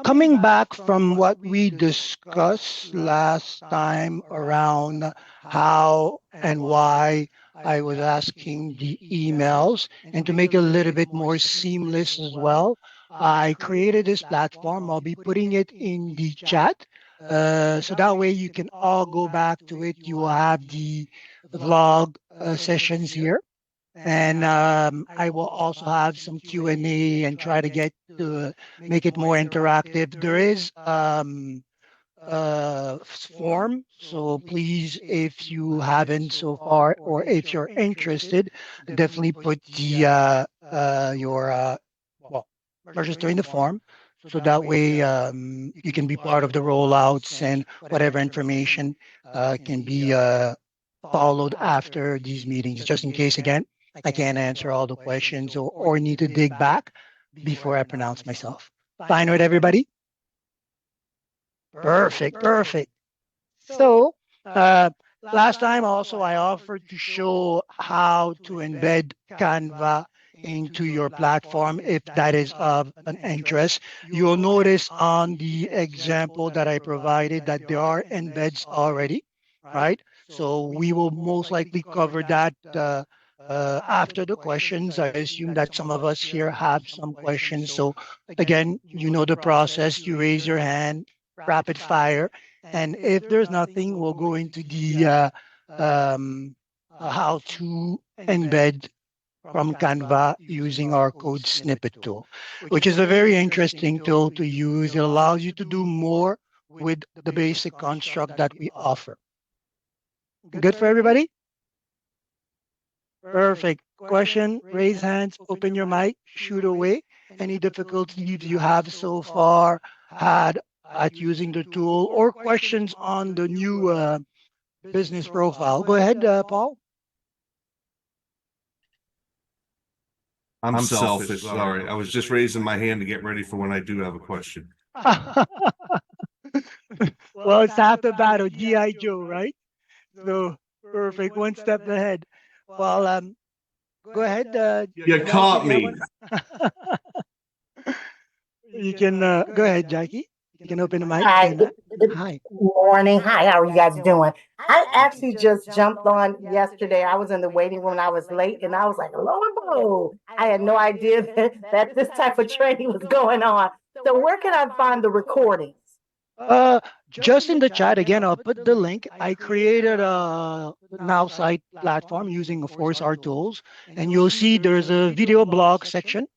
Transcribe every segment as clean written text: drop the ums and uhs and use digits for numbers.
Coming back from what we discussed last time around how and why I was asking the emails, and to make it a little bit more seamless as well, I created this platform. I'll be putting it in the chat. So that way you can all go back to it. You will have the vlog sessions here, and I will also have some Q&A and try to get to make it more interactive. There is form, so please, if you haven't so far, or if you're interested, definitely put the your well, register in the form, so that way you can be part of the rollouts, and whatever information can be followed after these meetings, just in case, again, I can't answer all the questions, or need to dig back before I pronounce myself. Fine with everybody? Perfect, perfect. So, uh, last time also I offered to show how to embed Canva into your platform if that is of an interest. You'll notice on the example that I provided that there are embeds already, right? So we will most likely cover that after the questions. I assume that some of us here have some questions. So again, you know the process. You raise your hand, rapid fire, and if there's nothing, we'll go into the um, how to embed from Canva using our code snippet tool, which is a very interesting tool to use. It allows you to do more with the basic construct that we offer. Good for everybody? Perfect. Question, raise hands, open your mic, shoot away. Any difficulties you have so far had at using the tool, or questions on the new business profile? Go ahead, Paul. I'm selfish. Sorry. I was just raising my hand to get ready for when I do have a question. Well, it's half the battle, G.I. Joe, right? So perfect, one step ahead. Well, go ahead. You caught me. You can go ahead, Jackie. You can open the mic. Hi, And good hi. morning. Hi, how are you guys doing? I actually just jumped on yesterday. I was in the waiting room and I was late and I was like, lo and behold, I had no idea that this type of training was going on. So where can I find the recordings? Just in the chat again, I'll put the link. I created a Nowsite platform using, of course, our tools, and you'll see there's a video blog section,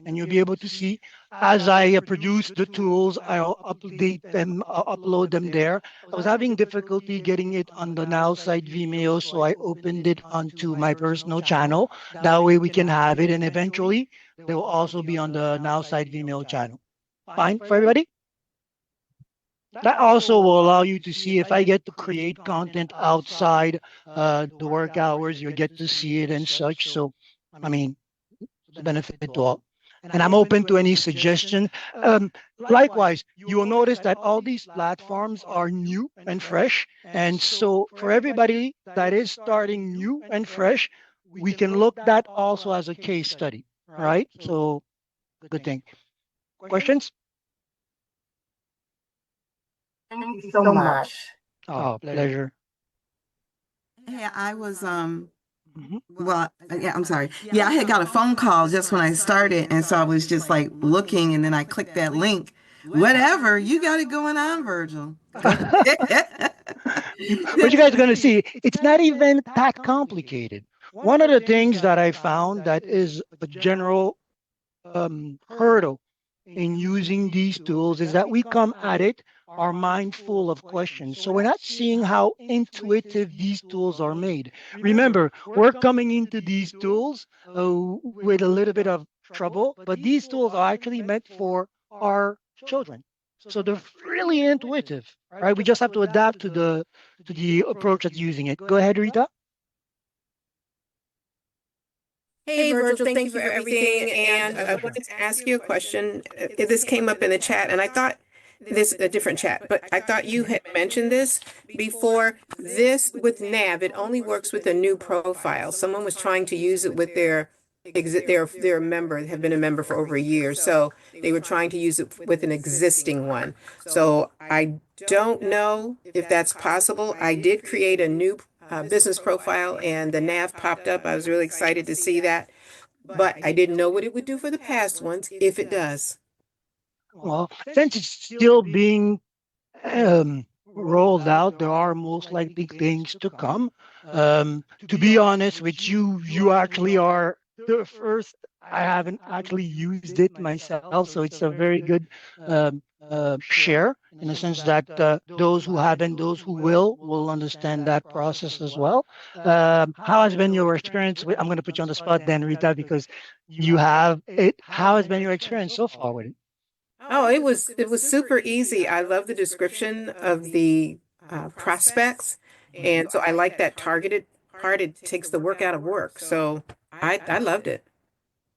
and you'll be able to see as I produce the tools, I'll update them, upload them there. I was having difficulty getting it on the Nowsite Vimeo, so I opened it onto my personal channel. That way we can have it, and eventually they will also be on the Nowsite Vimeo channel. Fine for everybody? That also will allow you to see if I get to create content outside the work hours, you get to see it and such. So, I mean, the benefit to all. And I'm open to any suggestion. Likewise, you will notice that all these platforms are new and fresh. And so for everybody that is starting new and fresh, we can look that also as a case study, right? So good thing. Questions? Thank you so much. Oh, pleasure. Yeah, I was Mhm. well, yeah, I'm sorry. Yeah, I had got a phone call just when I started, and so I was just like looking, and then I clicked that link. Whatever, you got it going on, Virgil. But you guys are going to see, it's not even that complicated. One of the things that I found that is a general hurdle in using these tools is that we come at it are mindful of questions. So we're not seeing how intuitive these tools are made. Remember, we're coming into these tools with a little bit of trouble, but these tools are actually meant for our children. So they're really intuitive, right? We just have to adapt to the approach that's using it. Go ahead, Rita. Hey, Virgil, thank you for everything. And I wanted to ask you a question. This came up in the chat, and I thought this a different chat, but I thought you had mentioned this before. This with Nav, it only works with a new profile. Someone was trying to use it with their they're a member, have been a member for over a year. So they were trying to use it with an existing one. So I don't know if that's possible. I did create a new business profile and the nav popped up. I was really excited to see that, but I didn't know what it would do for the past ones, if it does. Well, since it's still being rolled out, there are most likely things to come. To be honest with you, you actually are the first. I haven't actually used it myself, so it's a very good share in the sense that those who haven't, those who will understand that process as well. How has been your experience with? I'm going to put you on the spot, then, Rita, because you have it. How has been your experience so far with it? Oh, it was super easy. I love the description of the prospects, and so I like that targeted part. It takes the work out of work. So I loved it.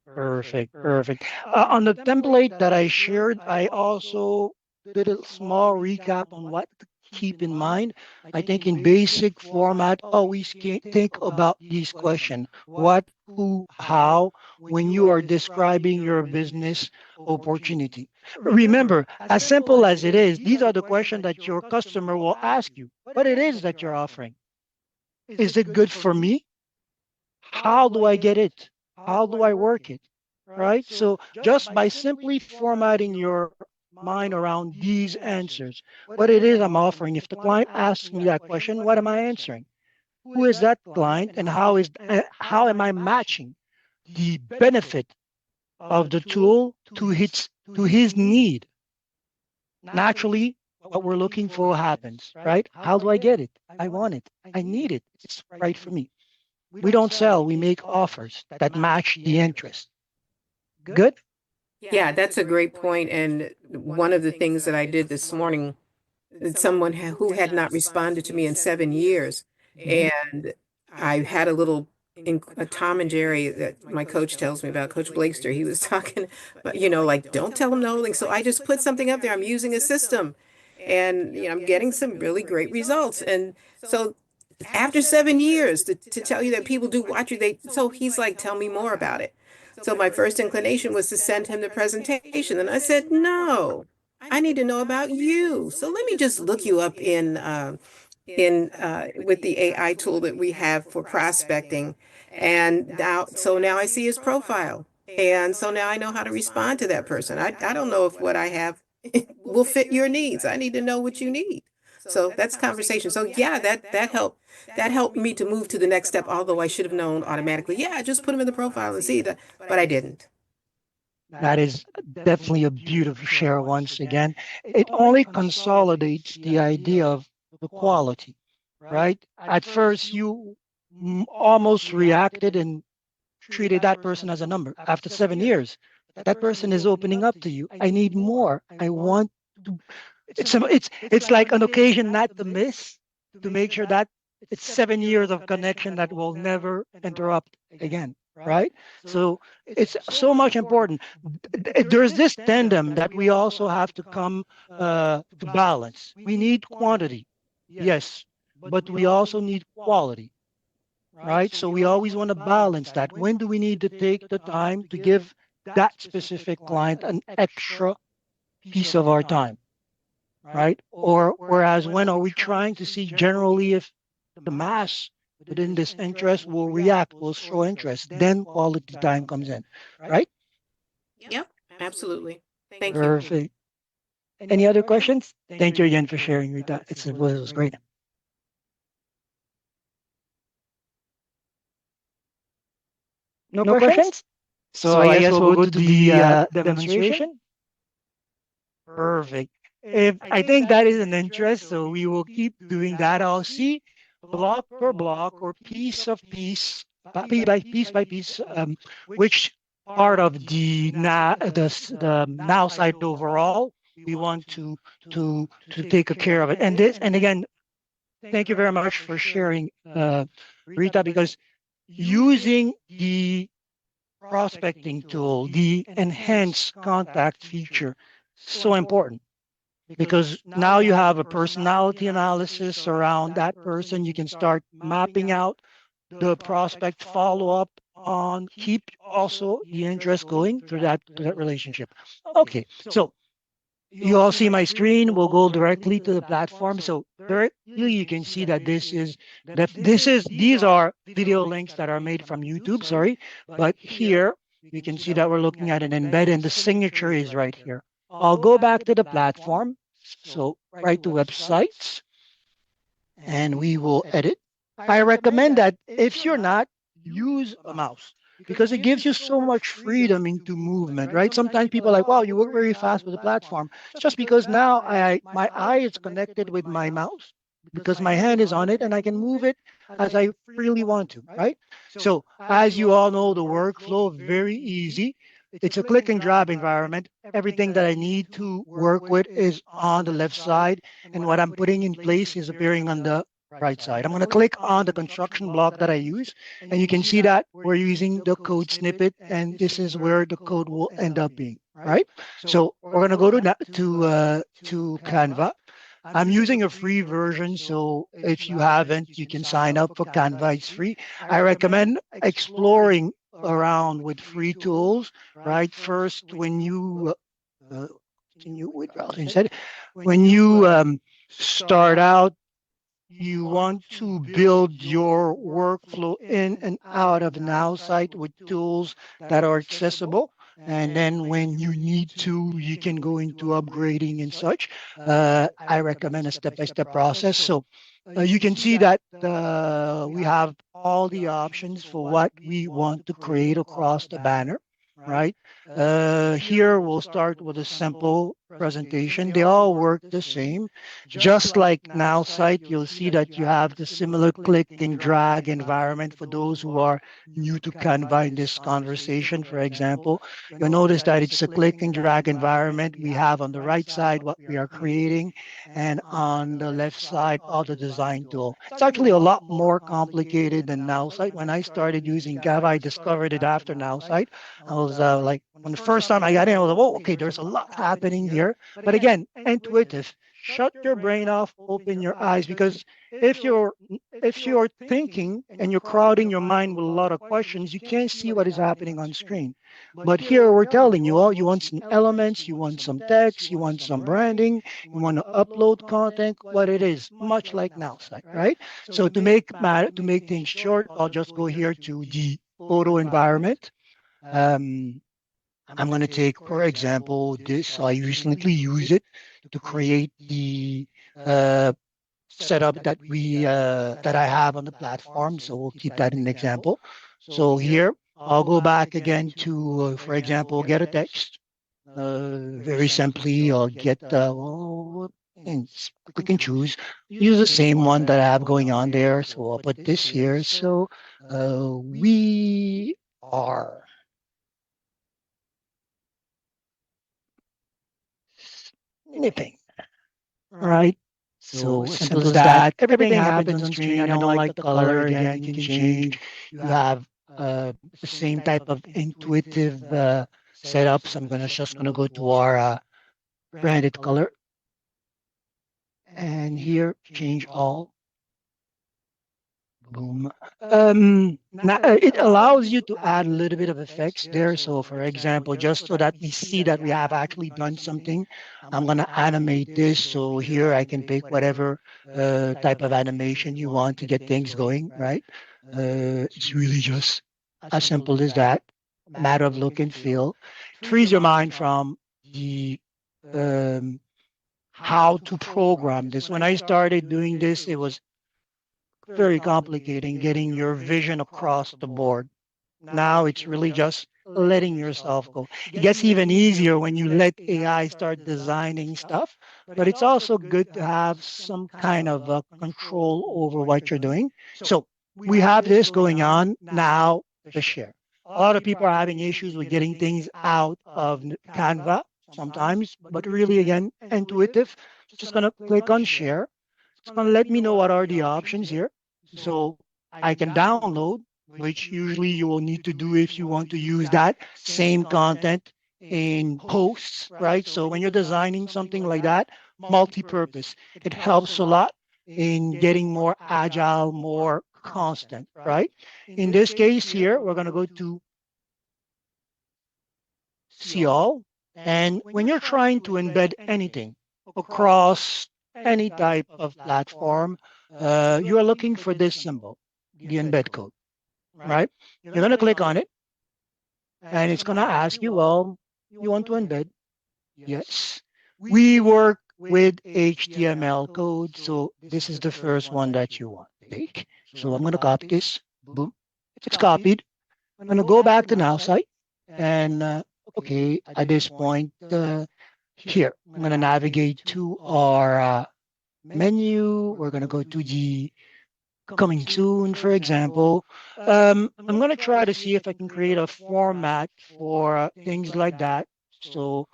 Perfect, perfect. On the template that I shared, I also did a small recap on what to keep in mind. I think in basic format, always think about these questions. What, who, how, when you are describing your business opportunity. Remember, as simple as it is, these are the questions that your customer will ask you. What it is that you're offering. Is it good for me? How do I get it? How do I work it? Right? So just by simply formatting your mind around these answers, what it is I'm offering, if the client asks me that question, what am I answering? Who is that client and how am I matching the benefit of the tool to his need? Naturally, what we're looking for happens, right? How do I get it? I want it. I need it. It's right for me. We don't sell, we make offers that match the interest. Good? Yeah, that's a great point. And one of the things that I did this morning, someone who had not responded to me in 7 years, Mhm. and I had a little a Tom and Jerry that my coach tells me about, Coach Blakester. He was talking, but like don't tell them no. Like, so I just put something up there. I'm using a system, and I'm getting some really great results. And so after 7 years, to tell you that people do watch you, so he's like, tell me more about it. So my first inclination was to send him the presentation, and I said, no, I need to know about you. So let me just look you up in with the AI tool that we have for prospecting. And now I see his profile. And so now I know how to respond to that person. I don't know if what I have will fit your needs. I need to know what you need. So that's conversation. So yeah, that helped me to move to the next step, although I should have known automatically. Yeah, just put him in the profile and see that, but I didn't. That is definitely a beautiful share once again. It only consolidates the idea of the quality, right? At first, you almost reacted and treated that person as a number. After 7 years, that person is opening up to you. I need more. I want to. It's like an occasion not to miss to make sure that it's 7 years of connection that will never interrupt again, right? So it's so much important. There's this tandem that we also have to come to balance. We need quantity, yes, but we also need quality, right? So we always want to balance that. When do we need to take the time to give that specific client an extra piece of our time, right? Or whereas when are we trying to see generally if the mass within this interest will react, will show interest, then quality time comes in, right? Yep, absolutely. Thank you. Perfect. Any other questions? Thank you again for sharing, Rita. It was great. No questions? So I guess we'll go to the demonstration. Perfect. If I think that is an interest, so we will keep doing that. I'll see block per block or piece of piece, by piece, which part of the now site overall we want to take care of it. And again, thank you very much for sharing, Rita, because using the prospecting tool, the enhanced contact feature, so important because now you have a personality analysis around that person. You can start mapping out the prospect follow up on keep also the interest going through that relationship. Okay, so you all see my screen. We'll go directly to the platform. So directly you can see that these are video links that are made from YouTube. Sorry, but here you can see that we're looking at an embed, and the signature is right here. I'll go back to the platform. So right to websites, and we will edit. I recommend that if you're not, use a mouse because it gives you so much freedom into movement, right? Sometimes people are like, wow, you work very fast with the platform. It's just because now my eye is connected with my mouse because my hand is on it and I can move it as I freely want to, right? So as you all know, the workflow very easy. It's a click and drop environment. Everything that I need to work with is on the left side, and what I'm putting in place is appearing on the right side. I'm going to click on the construction block that I use, and you can see that we're using the code snippet, and this is where the code will end up being, right? So we're going to go to Canva. I'm using a free version, so if you haven't, you can sign up for Canva. It's free. I recommend exploring around with free tools, right? First, when you continue with browser instead, when you start out, you want to build your workflow in and out of Now site with tools that are accessible. And then when you need to, you can go into upgrading and such. I recommend a step-by-step process. So you can see that we have all the options for what we want to create across the banner, right? Here we'll start with a simple presentation. They all work the same. Just like Now site, you'll see that you have the similar click and drag environment for those who are new to Canva in this conversation. For example, you'll notice that it's a click and drag environment. We have on the right side what we are creating, and on the left side, all the design tool. It's actually a lot more complicated than Now site. When I started using Canva, I discovered it after Now site. I was like, when the first time I got in, I was like, oh, okay, there's a lot happening here. But again, intuitive. Shut your brain off, open your eyes, because if you're if you're thinking and you're crowding your mind with a lot of questions, you can't see what is happening on screen. But here we're telling you, oh, you want some elements, you want some text, you want some branding, you want to upload content, what it is, much like Now site, right? So to make things short, I'll just go here to the photo environment. Um, I'm going to take, for example, this. I recently use it to create the uh, setup that I have on the platform. So we'll keep that an example. So here, I'll go back again to, for example, get a text. Very simply, I'll get, and click and choose. Use the same one that I have going on there. So I'll put this here. So we are nipping. Right? So simple as that. Everything happens on screen. I don't like the color. Again, you can change. You have the same type of intuitive setups. I'm gonna just gonna go to our branded color, and here change all. Boom. Now, it allows you to add a little bit of effects there. So, for example, just so that we see that we have actually done something, I'm going to animate this. So here I can pick whatever type of animation you want to get things going, right? It's really just as simple as that. Matter of look and feel. It frees your mind from the um, how to program this. When I started doing this, it was very complicated getting your vision across the board. Now it's really just letting yourself go. It gets even easier when you let AI start designing stuff, but it's also good to have some kind of control over what you're doing. So we have this going on now, the share. A lot of people are having issues with getting things out of Canva sometimes, but really, again, intuitive. Just going to click on share. It's going to let me know what are the options here. So I can download, which usually you will need to do if you want to use that same content in posts, right? So when you're designing something like that, multi-purpose, it helps a lot in getting more agile, more constant, right? In this case here, we're going to go to see all. And when you're trying to embed anything across any type of platform, you are looking for this symbol, the embed code, right? You're going to click on it and it's going to ask you, well, you want to embed? Yes. We work with HTML code, so this is the first one that you want to take. So I'm going to copy this. Boom. It's copied. I'm going to go back to Now site. And okay, at this point, here, I'm going to navigate to our menu. We're going to go to the coming soon, for example. I'm going to try to see if I can create a format for things like that. So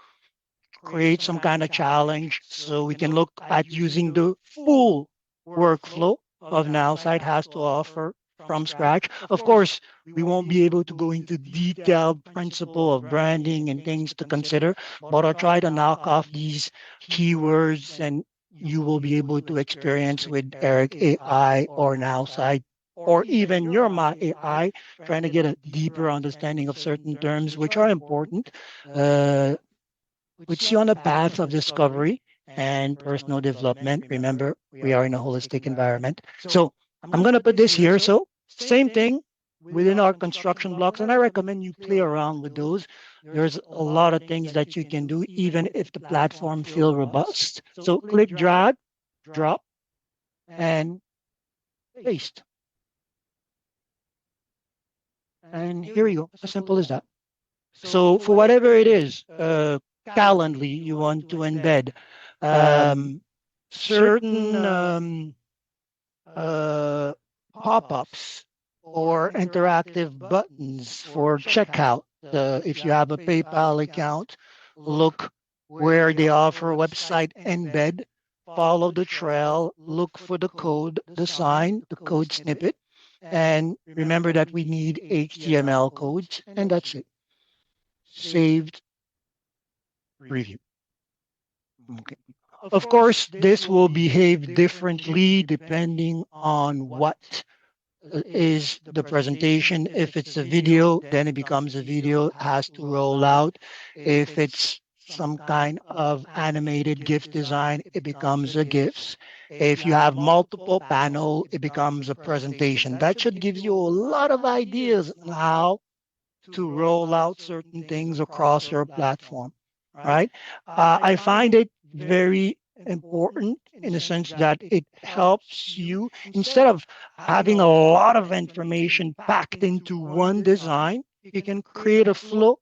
create some kind of challenge so we can look at using the full workflow of Nowsite has to offer from scratch. Of course, we won't be able to go into detailed principle of branding and things to consider, but I'll try to knock off these keywords and you will be able to experience with Eric AI or Nowsite or even your My AI, trying to get a deeper understanding of certain terms which are important. Uh, puts you on a path of discovery and personal development. Remember, we are in a holistic environment. So I'm going to put this here. So same thing within our construction blocks. And I recommend you play around with those. There's a lot of things that you can do, even if the platform feel robust. So click drag, drop, and paste. And here we go. As simple as that. So for whatever it is, Calendly you want to embed, um, certain uh, pop-ups or interactive buttons for checkout. If you have a PayPal account, look where they offer website embed, follow the trail, look for the code, the sign, the code snippet, and remember that we need HTML codes, and that's it. Saved, review. Okay. Of course, this will behave differently depending on what is the presentation. If it's a video, then it becomes a video, has to roll out. If it's some kind of animated GIF design, it becomes a GIFs. If you have multiple panel, it becomes a presentation. That should give you a lot of ideas on how to roll out certain things across your platform, right? I find it very important in the sense that it helps you instead of having a lot of information packed into one design, you can create a flow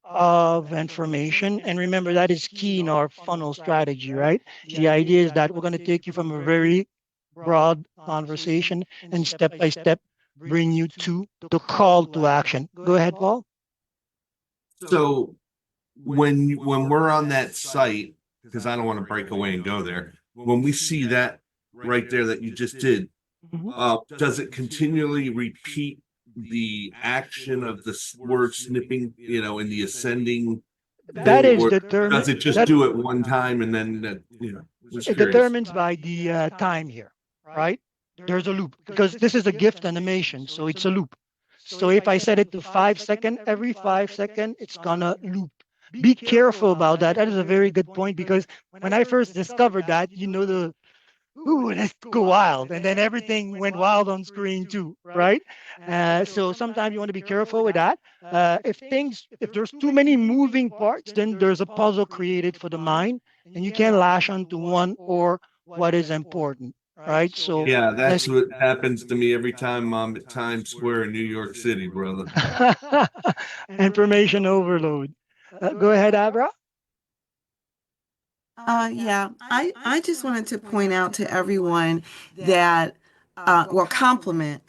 of information. And remember, that is key in our funnel strategy, right? The idea is that we're going to take you from a very broad conversation and step by step bring you to the call to action. Go ahead, Paul. So when we're on that site, because I don't want to break away and go there, when we see that right there that you just did, Mhm. does it continually repeat the action of the word snipping, in the ascending That thing, is or does determined. it just That do it one time and then just it curious. determines by the time here, right? There's a loop because this is a gift animation, so it's a loop. So if I set it to 5 second, every 5 second, it's gonna loop. Be careful about that. That is a very good point because when I first discovered that, the ooh, let's go wild. And then everything went wild on screen too, right? So sometimes you want to be careful with that. If there's too many moving parts, then there's a puzzle created for the mind and you can lash onto one or what is important, right? So Yeah, that's let's what happens to me every time I'm at Times Square in New York City, brother. information overload. Go ahead, Abra. Yeah, I just wanted to point out to everyone that, well, compliment,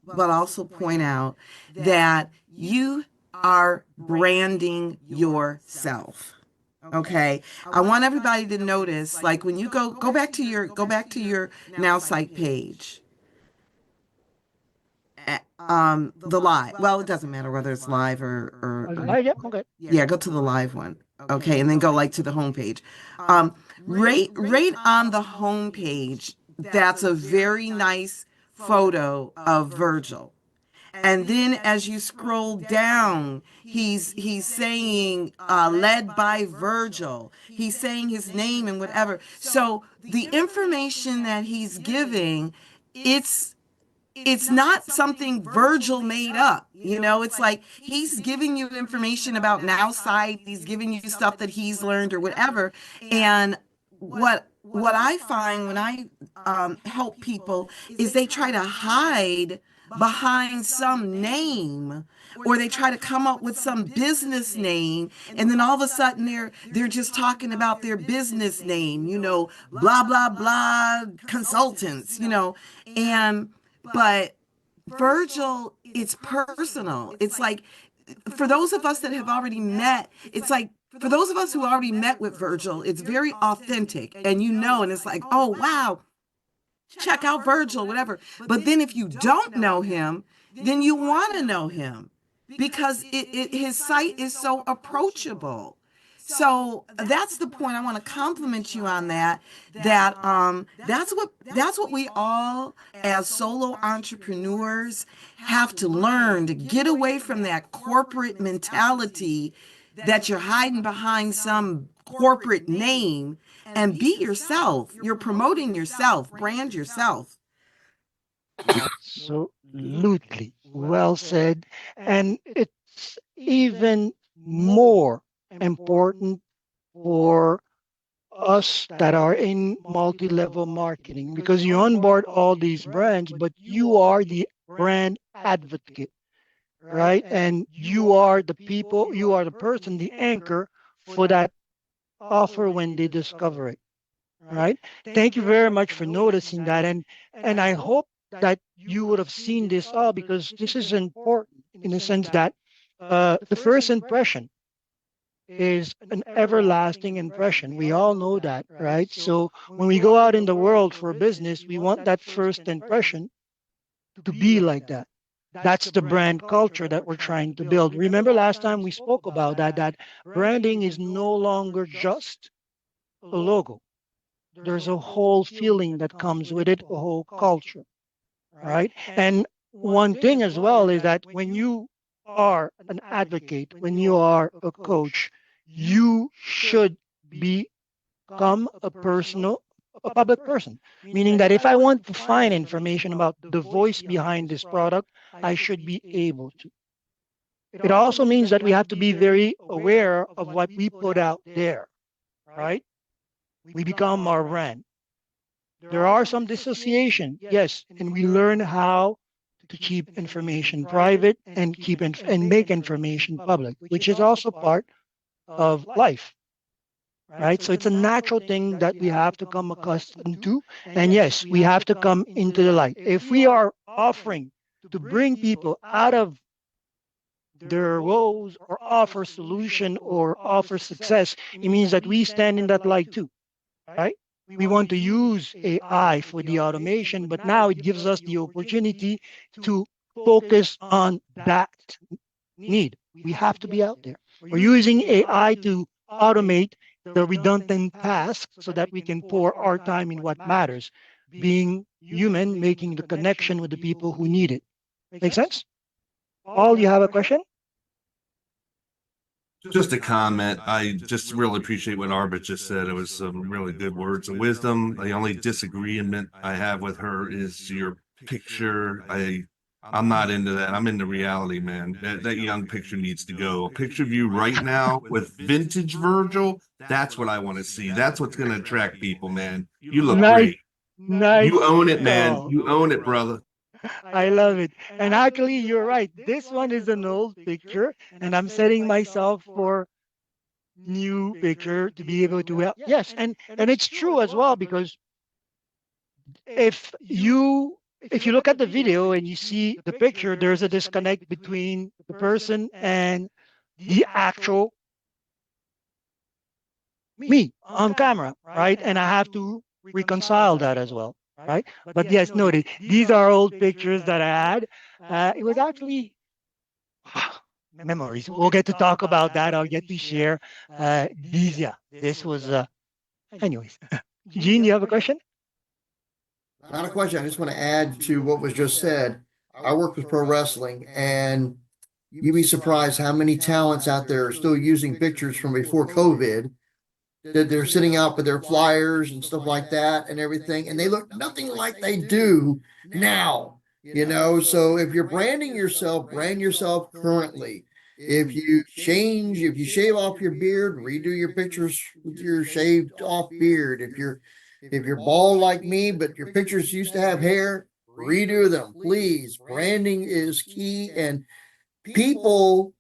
but also point out that you are branding yourself. Okay. I want everybody to notice, like when you go back to your Now site page. The live. Well, it doesn't matter whether it's live or Yep, okay. yeah, go to the live one. Okay, and then go like to the home page. Right on the home page, that's a very nice photo of Virgil. And then as you scroll down, he's saying led by Virgil. He's saying his name and whatever. So the information that he's giving, it's it's not something Virgil made up. You know, it's like he's giving you information about Nowsite, he's giving you stuff that he's learned or whatever. And what I find when I help people is they try to hide behind some name, or they try to come up with some business name, and then all of a sudden they're just talking about their business name, you know, blah blah blah consultants, you know. And but Virgil, it's personal. It's like for those of us that have already met, it's like for those of us who already met with Virgil, it's very authentic. And you know, and it's like, oh wow, check out Virgil, whatever. But then if you don't know him, then you want to know him because his site is so approachable. So that's the point. I want to compliment you on that. That's what we all as solo entrepreneurs have to learn to get away from that corporate mentality that you're hiding behind some corporate name and be yourself. You're promoting yourself, brand yourself. Absolutely. Well said. And it's even more important for us that are in multi-level marketing because you onboard all these brands, but you are the brand advocate, right? And you are the people, you are the person, the anchor for that offer when they discover it, right? Thank you very much for noticing that. And I hope that you would have seen this all because this is important in the sense that the first impression is an everlasting impression. We all know that, right? So when we go out in the world for business, we want that first impression to be like that. That's the brand culture that we're trying to build. Remember last time we spoke about that branding is no longer just a logo. There's a whole feeling that comes with it, a whole culture, right? And one thing as well is that when you are an advocate, when you are a coach, you should become a public person. Meaning that if I want to find information about the voice behind this product, I should be able to. It also means that we have to be very aware of what we put out there, right? We become our brand. There are some dissociation, yes, and we learn how to keep information private and and make information public, which is also part of life, right? So it's a natural thing that we have to come accustomed to. And yes, we have to come into the light. If we are offering to bring people out of their woes or offer solution or offer success, it means that we stand in that light too, right? We want to use AI for the automation, but now it gives us the opportunity to focus on that need. We have to be out there. We're using AI to automate the redundant tasks so that we can pour our time in what matters, being human, making the connection with the people who need it. Make sense? Paul, you have a question? Just a comment. I just really appreciate what Arbit just said. It was some really good words of wisdom. The only disagreement I have with her is your picture. I'm not into that. I'm into reality, man. That young picture needs to go. A picture of you right now with vintage Virgil. That's what I want to see. That's what's going to attract people, man. You look Nice, great. nice You own it, man. call. You own it, brother. I love it. And actually, you're right. This one is an old picture, and I'm setting myself for new picture to be able to help. Yes, and it's true as well because if you look at the video and you see the picture, there's a disconnect between the person and the actual me on camera, right? And I have to reconcile that as well, right? But yes, noted. These are old pictures that I had. It was actually memories. We'll get to talk about that. I'll get to share these. Yeah, this was. Anyways, Gene, you have a question? Not a question. I just want to add to what was just said. I work with pro wrestling, and you'd be surprised how many talents out there are still using pictures from before COVID that they're sitting out with their flyers and stuff like that and everything, and they look nothing like they do now. So if you're branding yourself, brand yourself currently. If you shave off your beard, redo your pictures with your shaved off beard. If you're bald like me, but your pictures used to have hair, redo them, please. Branding is key, and people,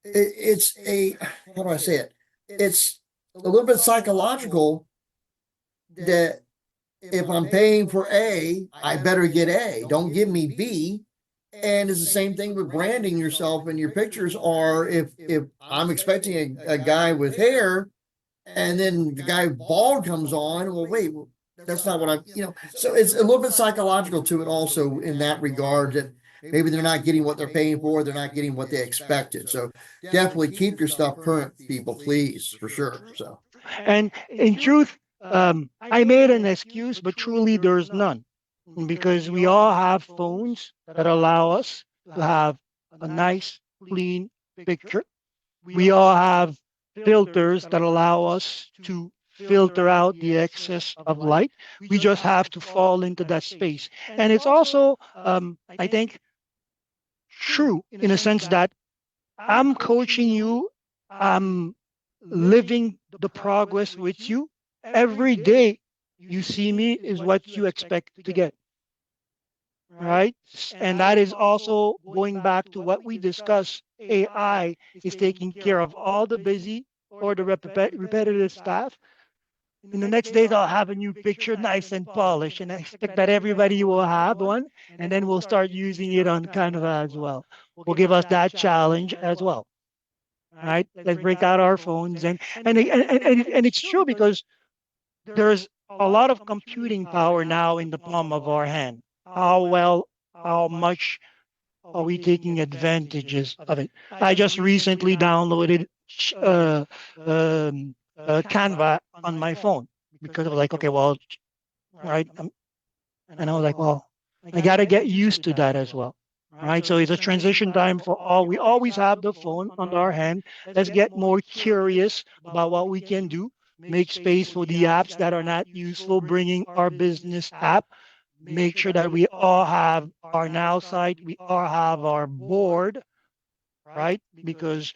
it's a, how do I say it? It's a little bit psychological that if I'm paying for A, I better get A. Don't give me B. And it's the same thing with branding yourself, and your pictures are, if I'm expecting a guy with hair and then the guy bald comes on, well, wait, well, that's not what so it's a little bit psychological to it also in that regard, that maybe they're not getting what they're paying for, they're not getting what they expected. So definitely keep your stuff current, people, please, for sure. So And in truth, I made an excuse, but truly there's none, because we all have phones that allow us to have a nice, clean picture. We all have filters that allow us to filter out the excess of light. We just have to fall into that space. And it's also, I think, true in a sense that I'm coaching you, I'm living the progress with you. Every day you see me is what you expect to get, right? And that is also going back to what we discussed. AI is taking care of all the busy or the repetitive stuff. In the next days, I'll have a new picture, nice and polished, and I expect that everybody will have one, and then we'll start using it on Canva as well. Will give us that challenge as well, right? Let's break out our phones, and it's true, because there's a lot of computing power now in the palm of our hand. How much are we taking advantages of it? I just recently downloaded uh, Canva on my phone, because I was like, okay, well, right, and I was like, well, I got to get used to that as well. Right. So it's a transition time for all. We always have the phone on our hand. Let's get more curious about what we can do. Make space for the apps that are not useful, bringing our business app. Make sure that we all have our now site, we all have our board, right? Because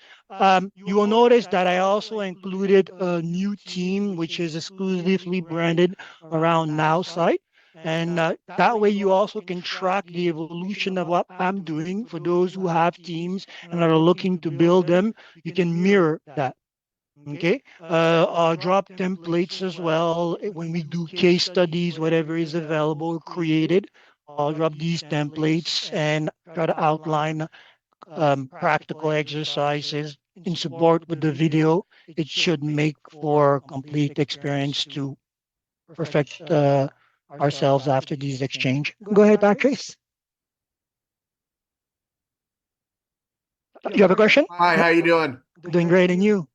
you will notice that I also included a new team, which is exclusively branded around Now site. And that way you also can track the evolution of what I'm doing. For those who have teams and are looking to build them, you can mirror that. Okay. I'll drop templates as well. When we do case studies, whatever is available, created, I'll drop these templates and try to outline practical exercises in support with the video. It should make for a complete experience to perfect ourselves after these exchange. Go ahead, Patrice. You have a question? Hi, how you doing? Doing great, and you?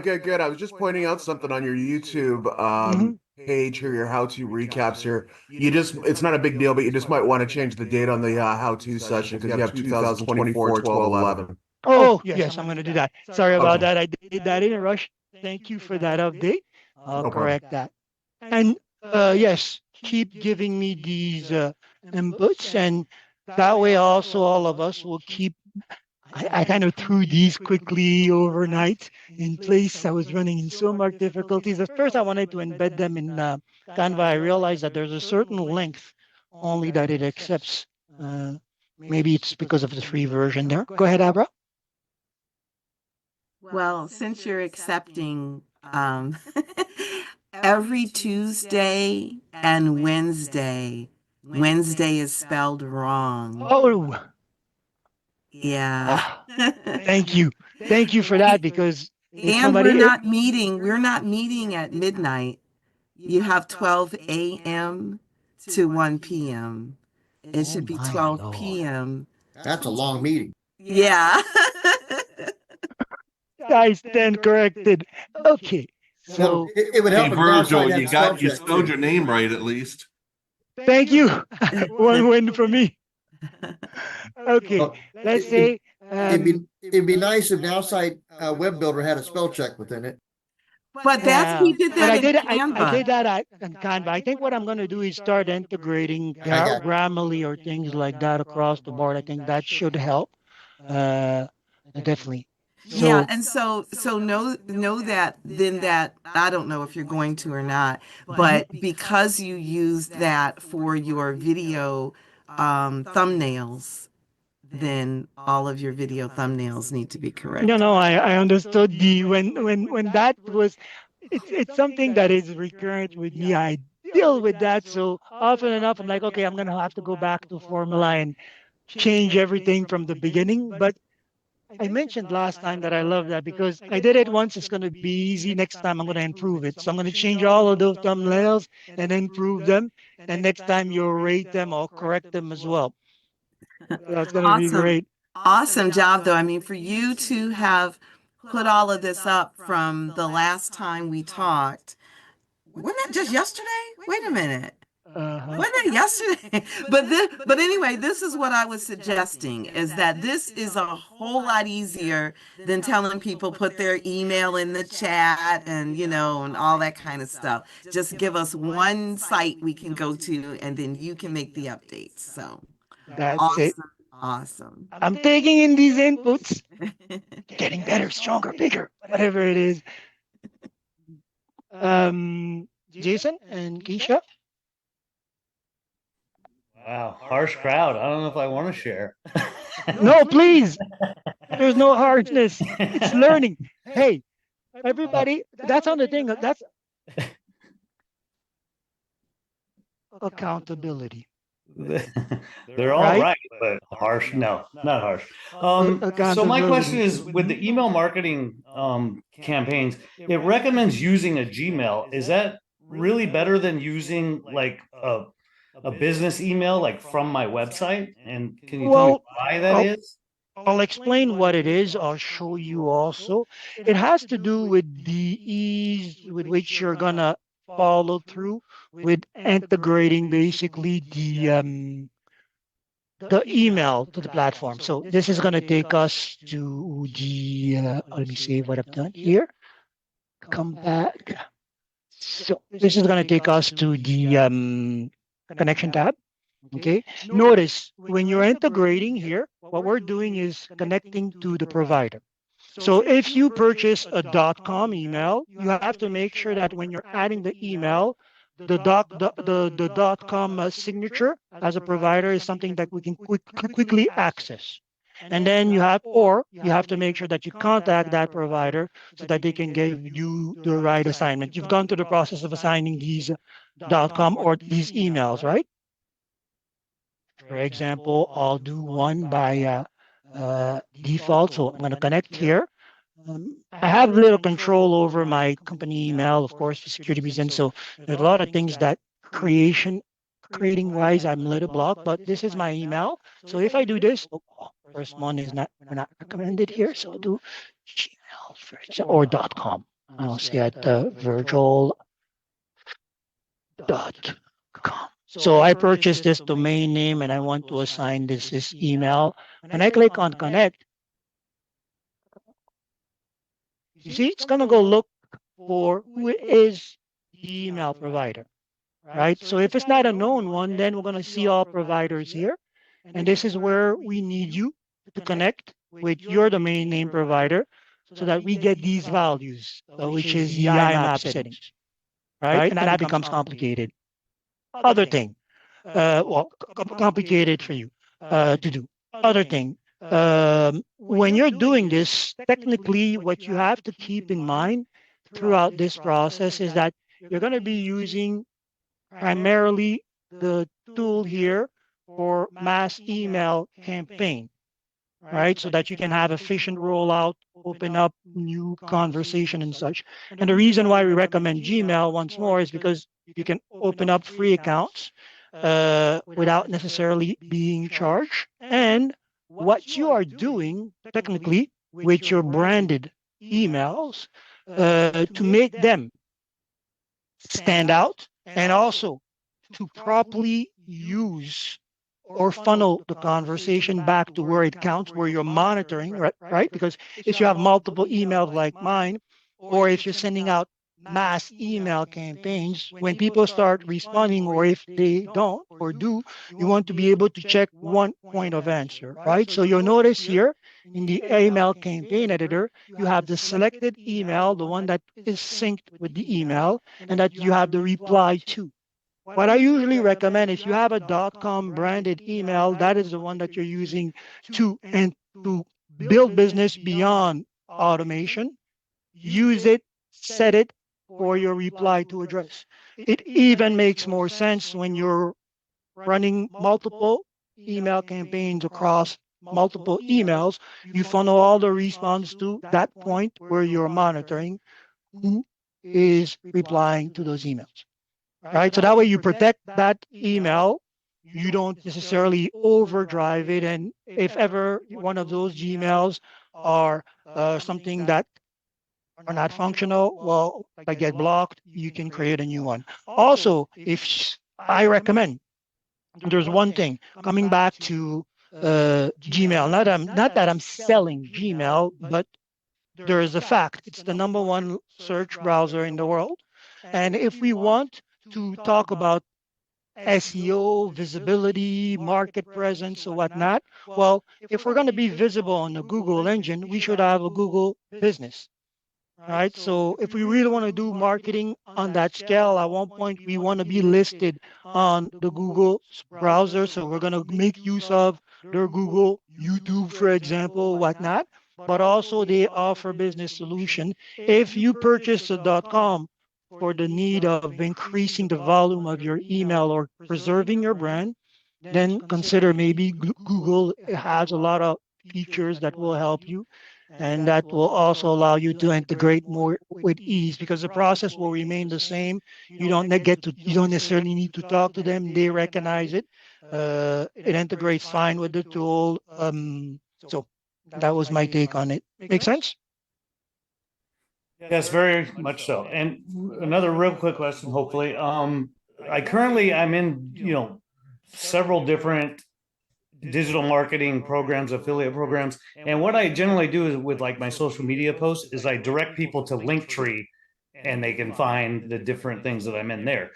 Good, good. I was just pointing out something on your YouTube Mhm. page here, your how-to recaps here. It's not a big deal, but you just might want to change the date on the how-to session because you have 2024, 12, 11. Oh, yes, I'm going to do that. Sorry about Okay, that. I did that in a rush. Thank you for that update. I'll no problem. correct that. And yes, keep giving me these inputs, and that way also all of us will keep. I kind of threw these quickly overnight in place. I was running in so much difficulties. At first, I wanted to embed them in Canva. I realized that there's a certain length only that it accepts. Uh, Maybe it's because of the free version there. Go ahead, Abra. Well, since you're accepting every Tuesday and Wednesday, Wednesday is spelled wrong. Oh, Yeah. ah, thank you. Thank you for that, because if And we're somebody, not meeting, we're not meeting at midnight. You have 12 a.m. to 1 p.m. It oh should be my 12 Lord. p.m. that's a long meeting. Yeah. I stand corrected. Okay. Well, So it would Hey, help if Nowsite Virgil, had you spell you check spelled too. your name right at least. Thank you. One win for me. Okay, Well, let's it, it, say it'd be nice if Nowsite Web Builder had a spell check within it. But that's yeah, he did but that in I Canva. did that in Canva. I think what I'm going to do is start integrating I got Grammarly or things like that across the board. I think that should help. Uh, definitely. Yeah, So and so know that then that I don't know if you're going to or not, but because you used that for your video thumbnails, then all of your video thumbnails need to be no, correct. no, I understood the when that was it's something that is recurrent with me. I deal with that so often enough. I'm like, okay, I'm gonna have to go back to formula and change everything from the beginning. But I mentioned last time that I love that because I did it once. It's gonna be easy. Next time I'm gonna improve it. So I'm gonna change all of those thumbnails and improve them. And next time you'll rate them or correct them as well. That's gonna be Awesome. great. Awesome job, though. I mean, for you to have put all of this up from the last time we talked, wasn't that just yesterday? Wait a minute. Uh-huh. Wasn't it yesterday? But anyway, this is what I was suggesting is that this is a whole lot easier than telling people put their email in the chat and and all that kind of stuff. Just give us one site we can go to and then you can make the updates. So That's it. awesome. Awesome. I'm taking in these inputs, getting better, stronger, bigger, whatever it is. Jason and Keisha. Wow, harsh crowd. I don't know if I want to share. No, please. There's no harshness. It's learning. Hey, everybody, that's on the thing. That's accountability, They're all right? right, but harsh. No, not harsh. So my question Accountability. is, with the email marketing campaigns, it recommends using a Gmail. Is that really better than using like a business email, like from my website? And can you tell me Well, why that I'll, is? I'll explain what it is. I'll show you also. It has to do with the ease with which you're gonna follow through with integrating basically the email to the platform. So this is gonna take us to the let me see what I've done here. Come back. So this is gonna take us to the connection tab. Okay. Notice when you're integrating here, what we're doing is connecting to the provider. So if you purchase a .com email, you have to make sure that when you're adding the email, the .com signature as a provider is something that we can quickly access. And then you have to make sure that you contact that provider so that they can give you the right assignment. You've gone through the process of assigning these .com or these emails, right? For example, I'll do one by default. So I'm going to connect here. I have little control over my company email, of course, for security reasons. So there's a lot of things that creating wise, I'm a little blocked, but this is my email. So if I do this, first one is we're not recommended here. So I'll do Gmail or .com. I'll say at virtual.com. So I purchased this domain name and I want to assign this email. When I click on connect, you see, it's going to go look for who is the email provider, right? So if it's not a known one, then we're going to see all providers here. And this is where we need you to connect with your domain name provider so that we get these values, which is the IMAP settings, right? And that becomes complicated. Other thing, complicated for you to do. Other thing, when you're doing this, technically, what you have to keep in mind throughout this process is that you're going to be using primarily the tool here for mass email campaign, right? So that you can have efficient rollout, open up new conversation and such. And the reason why we recommend Gmail once more is because you can open up free accounts without necessarily being charged. And what you are doing technically with your branded emails to make them stand out and also to properly use or funnel the conversation back to where it counts, where you're monitoring, right? Because if you have multiple emails like mine, or if you're sending out mass email campaigns, when people start responding, or if they don't or do, you want to be able to check one point of answer, right? So you'll notice here in the email campaign editor, you have the selected email, the one that is synced with the email, and that you have the reply to. What I usually recommend, if you have a .com branded email, that is the one that you're using to build business beyond automation. Use it, set it for your reply to address. It even makes more sense when you're running multiple email campaigns across multiple emails. You funnel all the response to that point where you're monitoring who is replying to those emails, right? So that way you protect that email. You don't necessarily overdrive it. And if ever one of those Gmails are something that are not functional, well, they get blocked, you can create a new one. Also, if I recommend, there's one thing coming back to Gmail, not that I'm selling Gmail, but there is a fact. It's the number one search browser in the world. And if we want to talk about SEO, visibility, market presence, or whatnot, well, if we're going to be visible on the Google engine, we should have a Google business, right? So if we really want to do marketing on that scale, at one point we want to be listed on the Google browser. So we're going to make use of their Google, YouTube, for example, whatnot. But also they offer business solution. If you purchase a .com for the need of increasing the volume of your email or preserving your brand, then consider maybe Google has a lot of features that will help you, and that will also allow you to integrate more with ease, because the process will remain the same. You don't necessarily need to talk to them. They recognize it. It integrates fine with the tool. So that was my take on it. Make sense? Yes, very much so. And another real quick question, hopefully. I'm in, several different digital marketing programs, affiliate programs. And what I generally do is with like my social media posts is I direct people to Linktree and they can find the different things that I'm in there.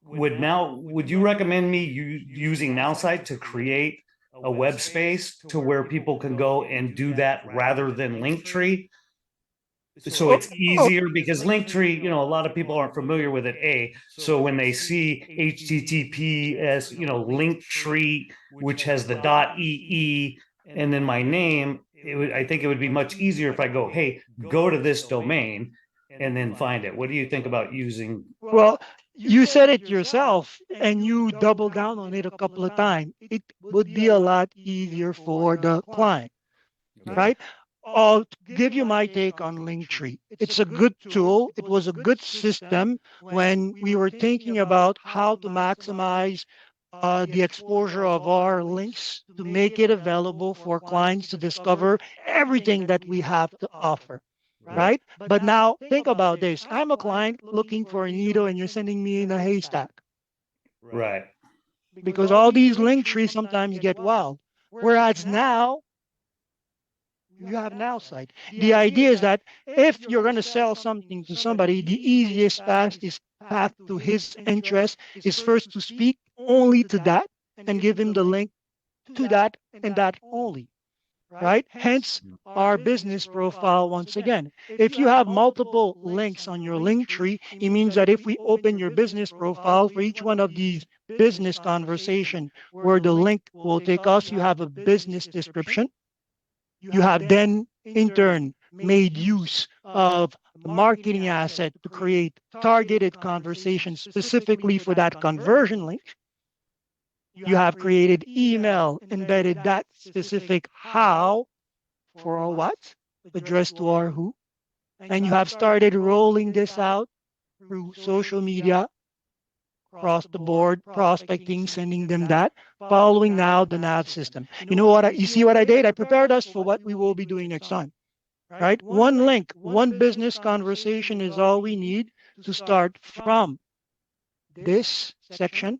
Would you recommend me using Nowsite to create a web space to where people can go and do that rather than Linktree? So it's easier because Linktree, a lot of people aren't familiar with it. So when they see HTTPS, Linktree, which has the .ee and then my name, I think it would be much easier if I go, hey, go to this domain and then find it. What do you think about using? Well, you said it yourself and you double down on it a couple of times. It would be a lot easier for the client, right? I'll give you my take on Linktree. It's a good tool. It was a good system when we were thinking about how to maximize the exposure of our links to make it available for clients to discover everything that we have to offer, right? But now think about this. I'm a client looking for a needle and you're sending me in a haystack, Right. because all these link trees sometimes get wild. Whereas now you have now site. The idea is that if you're going to sell something to somebody, the easiest path to his interest is first to speak only to that and give him the link to that and that only, right? Hence our business profile once again. If you have multiple links on your link tree, it means that if we open your business profile for each one of these business conversation where the link will take us, you have a business description. You have then in turn made use of the marketing asset to create targeted conversations specifically for that conversion link. You have created email, embedded that specific how for our what, addressed to our who, and you have started rolling this out through social media, across the board, prospecting, sending them that, following now the nav system. You know what? You see what I did? I prepared us for what we will be doing next time, right? One link, one business conversation is all we need to start from this section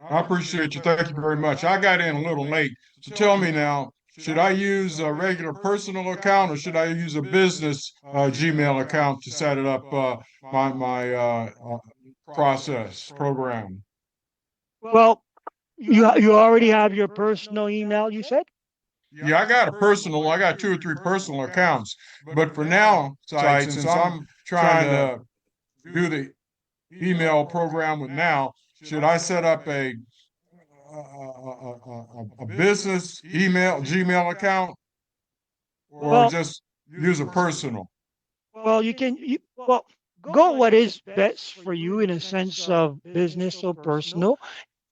I appreciate you. Thank you very much. I got in a little late. So tell me now, should I use a regular personal account or should I use a business Gmail account to set it up my process program? Well, you already have your personal email, you said? Yeah, I got two or three personal accounts, but for now, site, since I'm trying to do the email program with now, should I set up a business email Gmail account or Well, just use a personal? well, go what is best for you in a sense of business or personal,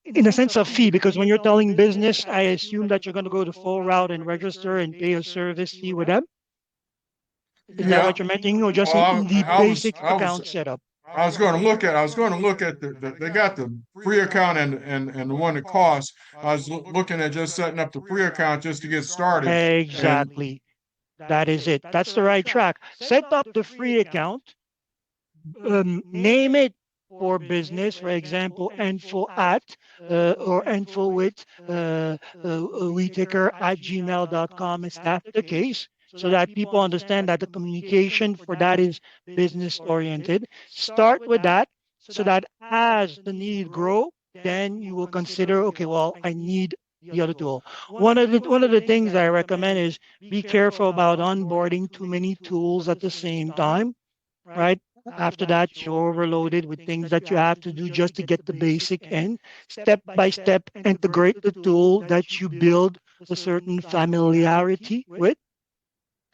in a sense of fee, because when you're telling business, I assume that you're going to go the full route and register and pay a service fee with them. Is that Yeah. what you're mentioning, or just Well, in the basic account setup? I was going to look at they got the free account and the one that costs. I was looking at just setting up the free account just to get started. And Exactly. That is it. That's the right track. Set up the free account, name it for business, for example, info at or info with weticker at gmail.com if that's the case, so that people understand that the communication for that is business oriented. Start with that so that as the need grow, then you will consider, okay, well, I need the other tool. One of the things I recommend is be careful about onboarding too many tools at the same time, right? After that, you're overloaded with things that you have to do just to get the basic in. Step by step, integrate the tool that you build a certain familiarity with.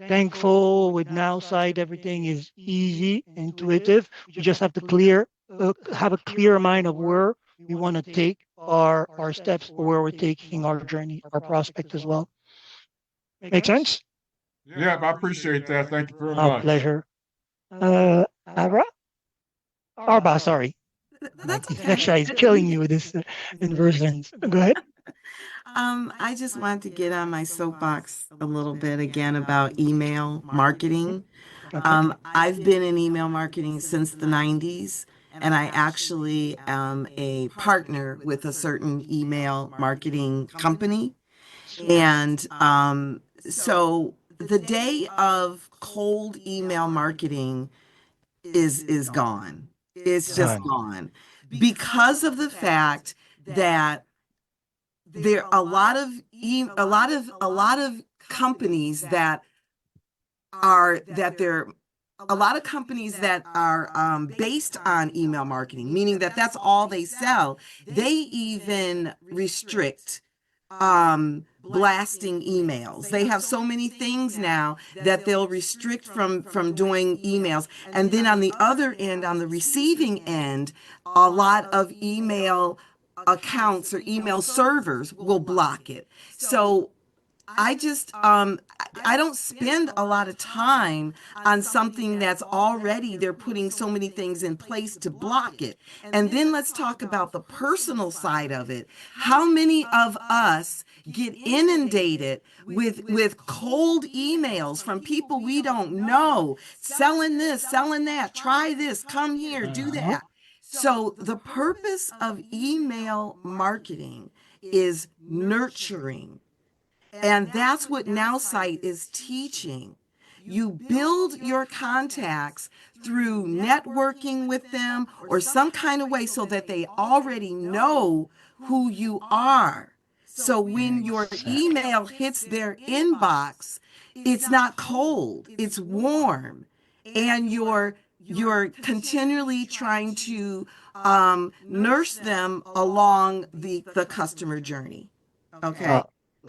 Thankful with Nowsite, everything is easy, intuitive. We just have to have a clear mind of where we want to take our steps, or where we're taking our journey, our prospect as well. Make sense? yeah, I appreciate that. Thank you very Our much. pleasure. Abra? Arba, sorry. My That's okay. dyslexia is killing me with this inversions. Go ahead. I just wanted to get on my soapbox a little bit again about email marketing. Okay. I've been in email marketing since the 90s, and I actually am a partner with a certain email marketing company. And so the day of cold email marketing is gone. It's just Done. gone because of the fact that there are a lot of companies that are that they're a lot of companies that are based on email marketing, meaning that that's all they sell. They even restrict blasting emails. They have so many things now that they'll restrict from doing emails. And then on the other end, on the receiving end, a lot of email accounts or email servers will block it. So I don't spend a lot of time on something that's already they're putting so many things in place to block it. And then let's talk about the personal side of it. How many of us get inundated with cold emails from people we don't know, selling this, selling that, try this, come here, do Uh-huh. that. So the purpose of email marketing is nurturing, and that's what NowSite is teaching. You build your contacts through networking with them or some kind of way so that they already know who you are. So when your Exactly. email hits their inbox, it's not cold, it's warm. And you're continually trying to nurse them along the customer journey. Okay. I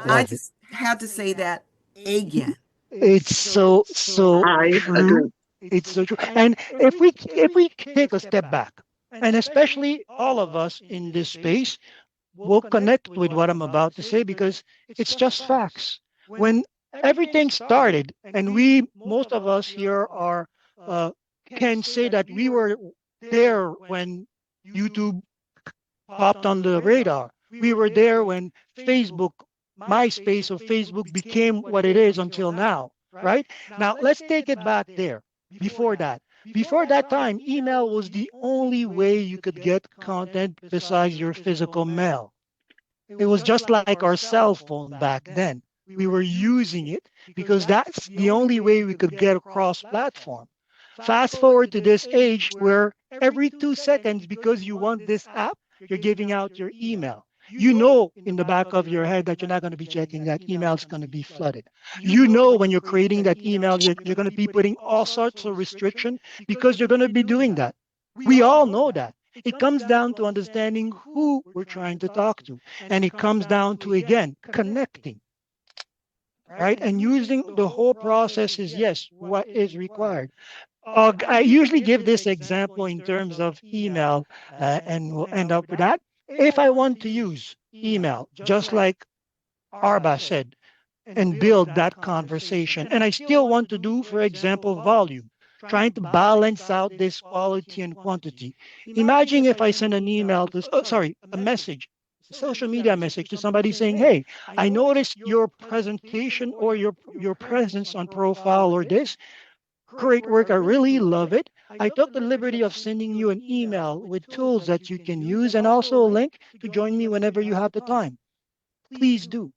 Love it. just had to say that again. It's so I true. agree. It's so true. And if we take a step back, and especially all of us in this space will connect with what I'm about to say, because it's just facts. When everything started, and most of us here uh, can say that we were there when YouTube popped on the radar. We were there when Facebook, MySpace or Facebook became what it is until now, right? Now, let's take it back there before that. Before that time, email was the only way you could get content besides your physical mail. It was just like our cell phone back then. We were using it because that's the only way we could get across platform. Fast forward to this age where every 2 seconds, because you want this app, you're giving out your email. You know in the back of your head that you're not going to be checking that email is going to be flooded. You know when you're creating that email, you're going to be putting all sorts of restriction because you're going to be doing that. We all know that. It comes down to understanding who we're trying to talk to. And it comes down to, again, connecting, right? And using the whole process is, yes, what is required. I usually give this example in terms of email, and we'll end up with that. If I want to use email, just like Arba said, and build that conversation, and I still want to do, for example, volume, trying to balance out this quality and quantity. Imagine if I send an email to, oh, sorry, a message, social media message to somebody saying, hey, I noticed your presentation or your presence on profile or this. Great work. I really love it. I took the liberty of sending you an email with tools that you can use and also a link to join me whenever you have the time. Please do.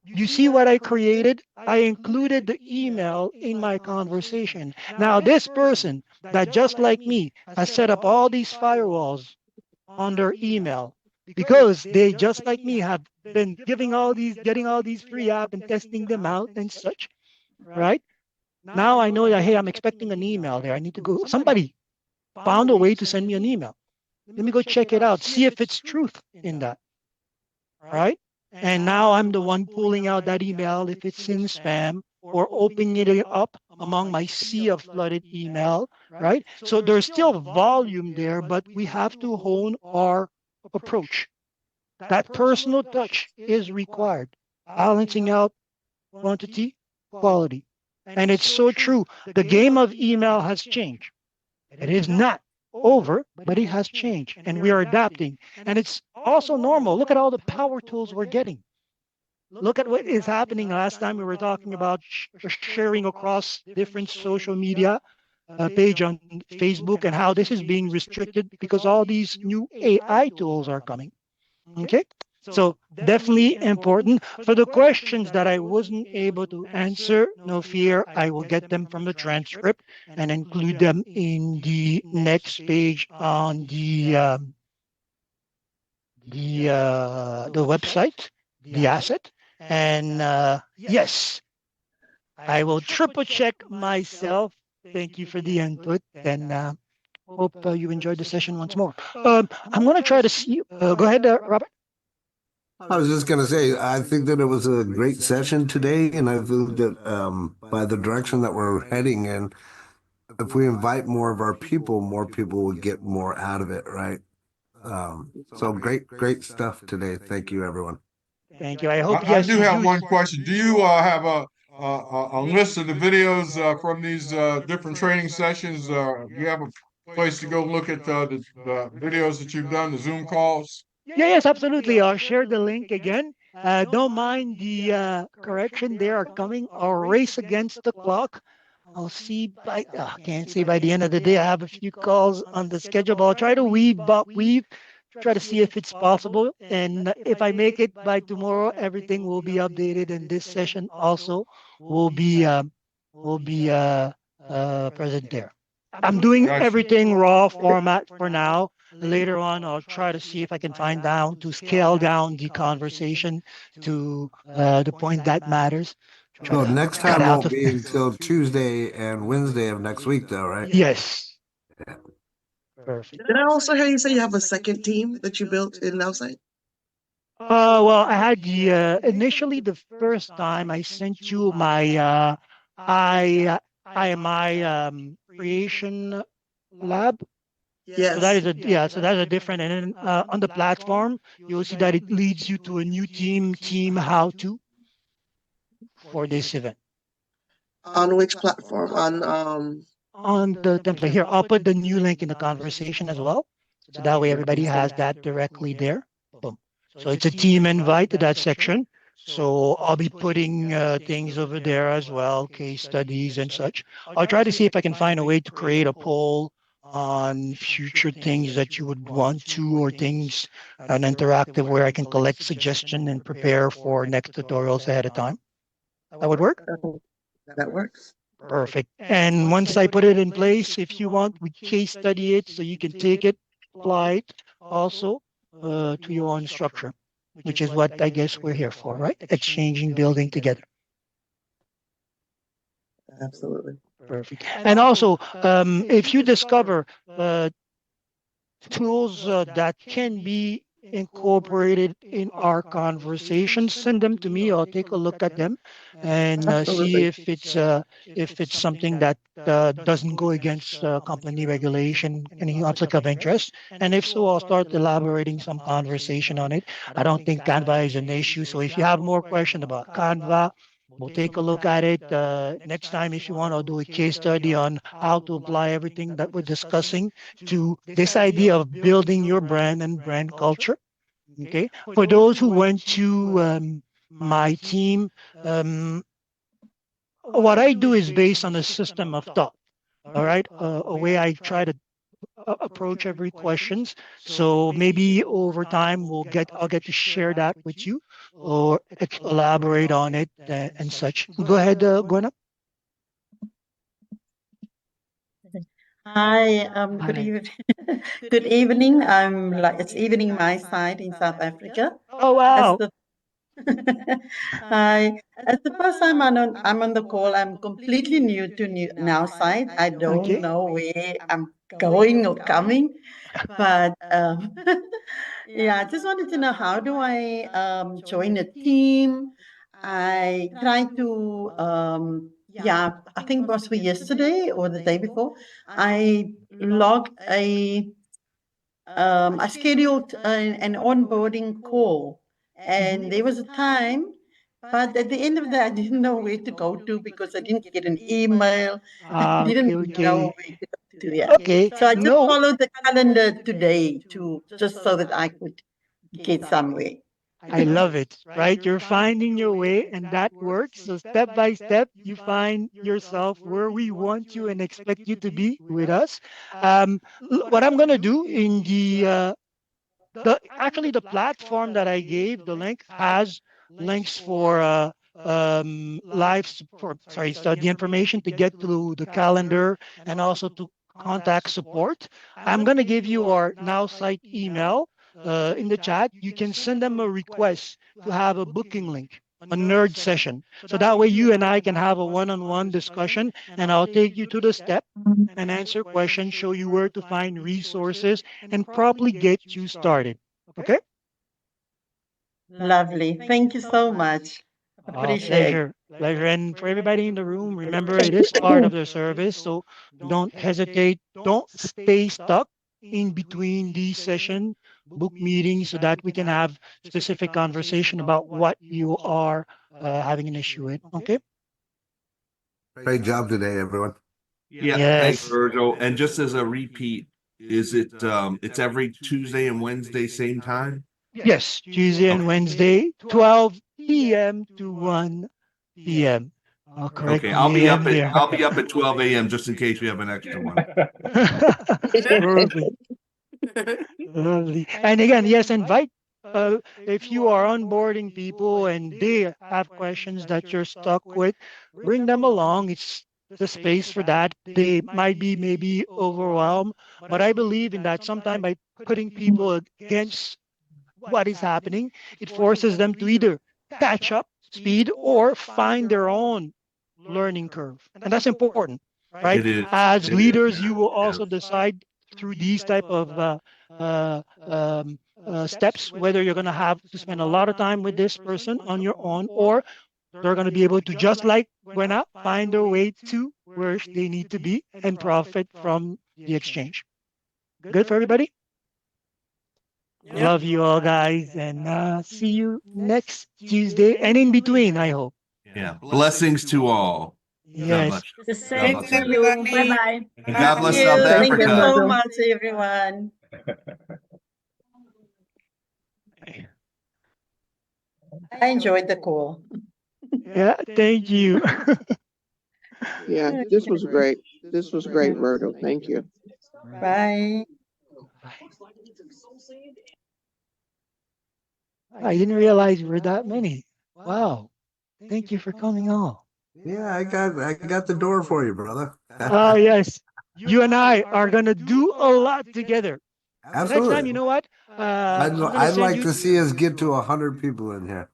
You see what I created? I included the email in my conversation. Now, this person that just like me has set up all these firewalls on their email because they just like me have been getting all these free app and testing them out and such, right? Now I know that, hey, I'm expecting an email there. I need to go. Somebody found a way to send me an email. Let me go check it out, see if it's truth in that, right? And now I'm the one pulling out that email if it's in spam or opening it up among my sea of flooded email, right? So there's still volume there, but we have to hone our approach. That personal touch is required, balancing out quantity, quality. And it's so true. The game of email has changed. It is not over, but it has changed and we are adapting. And it's also normal. Look at all the power tools we're getting. Look at what is happening. Last time we were talking about sharing across different social media page on Facebook and how this is being restricted because all these new AI tools are coming. Okay. So definitely important. For the questions that I wasn't able to answer, no fear, I will get them from the transcript and include them in the next page on the website, the asset. And yes, I will triple check myself. Thank you for the input, and hope you enjoyed the session once more. I'm going to try to see. Go ahead, Robert. I was just going to say, I think that it was a great session today, and I think that by the direction that we're heading in, if we invite more of our people, more people will get more out of it, right? So great stuff today. Thank you, everyone. Thank you. I hope, I yes, do you have do. one question. Do you have a list of the videos from these different training sessions? Do you have a place to go look at the videos that you've done, the Zoom calls? Yeah, yes, absolutely. I'll share the link again. Don't mind the correction. They are coming. A race against the clock. I'll see by, can't say by the end of the day. I have a few calls on the schedule, but I'll try to weave, try to see if it's possible. And if I make it by tomorrow, everything will be updated. And this session also will be, will be present there. I'm doing Gotcha. everything raw format for now. Later on, I'll try to see if I can find down to scale down the conversation to the point that matters. Try So to next cut time out won't the. be until Tuesday and Wednesday of next week, though, right? Yes, perfect. Did I also hear you say you have a second team that you built in Nowsite? Well, I had the initially the first time I sent you my my creation lab. So that Yes. is a, yeah, so that's a different, and then on the platform, you'll see that it leads you to a new team how to for this event. On which platform? On On the template here, I'll put the new link in the conversation as well. So that way everybody has that directly there. Boom. So it's a team invite to that section. So I'll be putting things over there as well, case studies and such. I'll try to see if I can find a way to create a poll on future things that you would want to, or things, an interactive where I can collect suggestion and prepare for next tutorials ahead of time. That would work? That works. Perfect. And once I put it in place, if you want, we case study it so you can take it, apply it also to your own structure, which is what I guess we're here for, right? Exchanging, building together. Absolutely. Perfect. And also, if you discover tools that can be incorporated in our conversation, send them to me. I'll take a look at them and see Absolutely. if it's something that doesn't go against company regulation, any conflict of interest. And if so, I'll start elaborating some conversation on it. I don't think Canva is an issue. So if you have more questions about Canva, we'll take a look at it. Next time, if you want, I'll do a case study on how to apply everything that we're discussing to this idea of building your brand and brand culture. Okay. For those who went to my team, what I do is based on a system of thought. All right. A way I try to approach every questions. So maybe over time I'll get to share that with you or elaborate on it and such. Go ahead, Gwen. Hi, good Hi. evening. Good evening. I'm like it's evening my side in South Africa. Oh As wow. the Hi, as the first time I'm on the call, I'm completely new to now side. I don't Okay. know where I'm going or coming, but yeah, I just wanted to know how do I join a team? I tried to yeah, I think it was for yesterday or the day before. I logged I scheduled an onboarding call, and there was a time, but at the end of that, I didn't know where to go to because I didn't get an email. I didn't Okay. know Okay. where to go to. Yeah, Okay. so I just No, followed the calendar today to just so that I could get somewhere. I love it, right? You're finding your way and that works. So step by step, you find yourself where we want you and expect you to be with us. What I'm going to do in the actually the platform that I gave the link has links for for sorry, so the information to get to the calendar and also to contact support. I'm going to give you our now site email in the chat. You can send them a request to have a booking link, a nerd session. So that way you and I can have a one-on-one discussion and I'll take you to the step and answer questions, show you where to find resources and properly get you started. Okay? Lovely. Thank you so much. Appreciate. Pleasure. Pleasure. And for everybody in the room, remember it is part of the service. So don't hesitate. Don't stay stuck in between these session book meetings so that we can have specific conversation about what you are having an issue with. Okay? Great job today, everyone. Yeah, thanks, Yes. Virgil. And just as a repeat, is it it's every Tuesday and Wednesday, same time? Yes. Tuesday and Okay. Wednesday, 12 p.m. to 1 p.m. I'll correct Okay, the AM there. I'll be up at 12 a.m. just in case we have an extra one. Perfect. Lovely. And again, yes, invite if you are onboarding people and they have questions that you're stuck with, bring them along. It's the space for that. They might be maybe overwhelmed, but I believe in that sometimes by putting people against what is happening, it forces them to either catch up speed or find their own learning curve. And that's important, right? It is. As It is. leaders, you will Yeah. also decide through these type of steps whether you're going to have to spend a lot of time with this person on your own or they're going to be able to just like when out find their way to where they need to be and profit from the exchange. Good for everybody. Yep. Love you all guys and see you next Tuesday and in between, I hope. Yeah. Blessings to all. God Yes. bless you. The God same Thanks, bless to you. you. Bye everybody. bye. And God Thank bless Bye. South you. Thank Thank you, you Africa. so Virgil. much, everyone. I enjoyed the call. Yeah, thank you. Yeah, this was great. This was great, Virgil. Thank you. Bye. I didn't realize we're that many. Wow. Thank you for coming on. Yeah, I got the door for you, brother. Oh, yes. You and I are going to do a lot together. Next time, Absolutely. you know what? I'm going to I'd send like you to see us get to 100 people in here.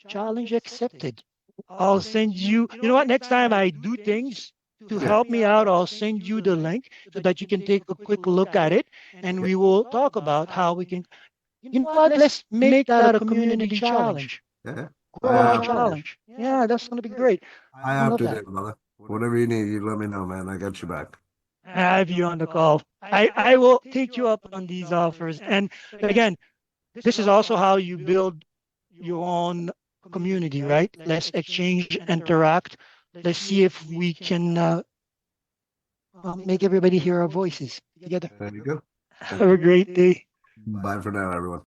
challenge accepted. I'll send you, you know what? Next time I do things to help me out, I'll send you the link so that you can take a quick look at it and we will talk about how we can, you know what? Let's make that a community challenge. Yeah. Grow our challenge. Yeah, that's going to be great. I I have love to that. do, brother. Whatever you need, you let me know, man. I got you back. I have you on the call. I will take you up on these offers. And again, this is also how you build your own community, right? Let's exchange, interact. Let's see if we can make everybody hear our voices together. There you go. Have a great day. Bye for now, everyone.